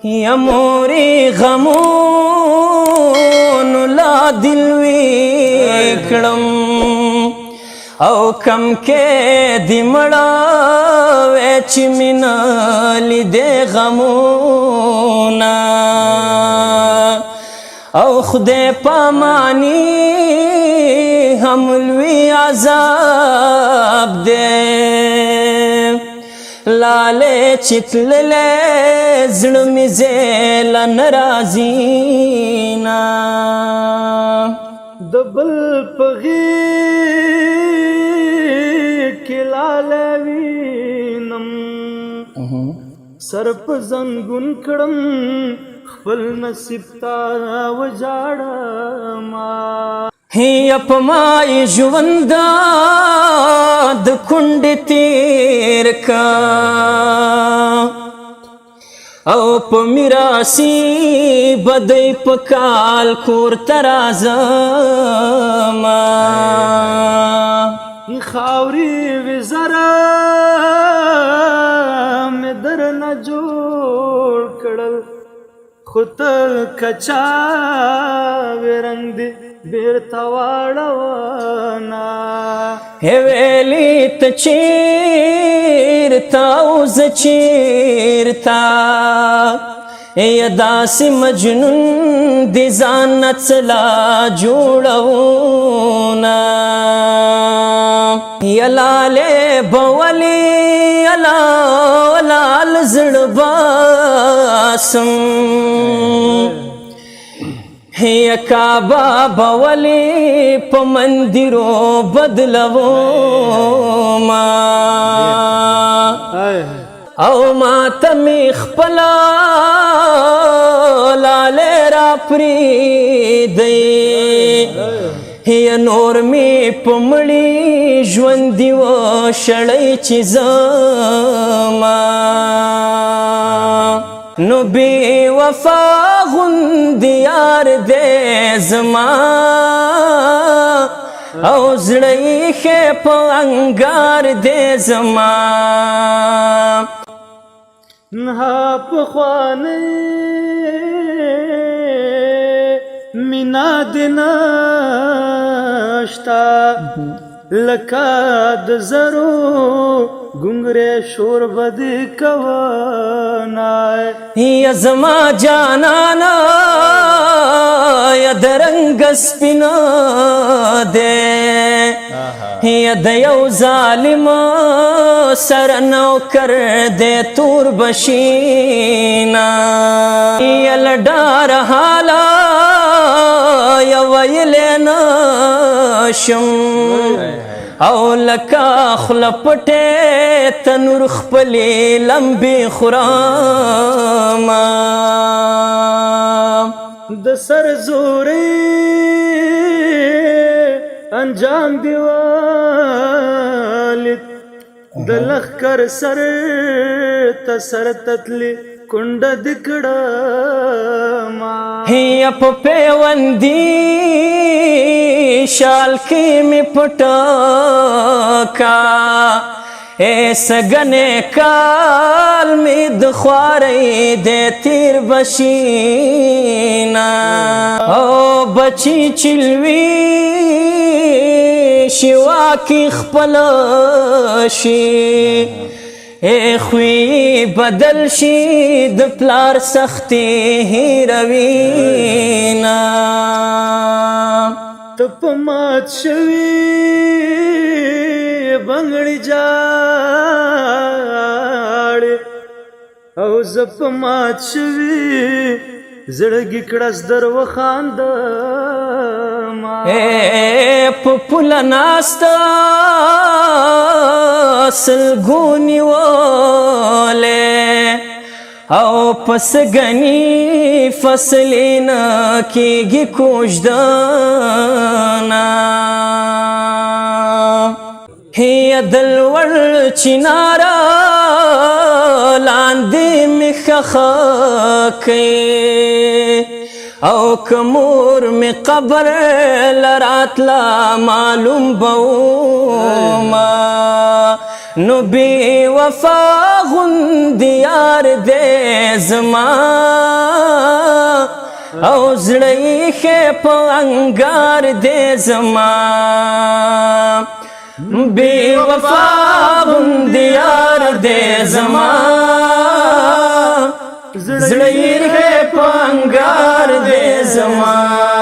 یا موری غمونو لا دل وی کړم او کم کې دی مړاوې چې مینه لیدې غمونه او خدای پامانی هم لوی عذاب دې لاله چتللې زړه مې زیله ناراضي نا د بل په غېږ کې لاله وینم سر په زنګون کړم خپل نصیب ته وژاړمه هي په ما ژوند د کونډې تېر کا او په میراثي بدۍ په کال کور ته راځمه خاورې وې زره مې درنه جوړ کړل خو ته کچاوې رنګ دې بیرته واړونه ویلې ته چېرته او زه چېرته یا داسې مجنون دې ځان نه څه لا جوړونه یا لالې به ولې لال زړه باسم یا کعبه به ولې په مندرو بدلومه او ما ته مې خپله لالې راپرېږدئ یا نور مې په مړي ژوندي وشړئ چې زما نو بې وفا غوندې یار دی زما او زړه ایښی په انګار دی زما نه پخوانۍ مینا دې نشته لکه د زرو ګونګرې شور به دې کوه یا زما جانانا یا د رنګ سپینه دی یا د یو ظالم سره نوکر دی تور بشینا یا له ډاره حاله یا ویلی نشم او لکه خوله پټې تنور خپلې لمبې خورمه د سر زورې انجام دې والد د لښکر سر ته سر تتلې کونډه دې کړمه یا په پیوندي شال کې مې پټه کا اے سګنې کال مې د خوارۍ دې تیر بشینا او بچی چلوي شوا کې خپل شي اے خوی بدل شي د پلار سختي هیروینا ته په مات شوي بنګړي جاړې او زه په مات شوي زړګي کړس در وخاندمه په پوله ناسته سلګو نیولې او پس غني فصلونه کېږي کوژدنه هي دلور چنارا لاندې مې ښخه کړې او کمور می قبر لراتلا معلوم بوما نو بی وفا غوندې یار دی زما او زړه ایښی په انګار دی زما بی وفا غوندې یار دی زما زړه ایښی په انګار دی زما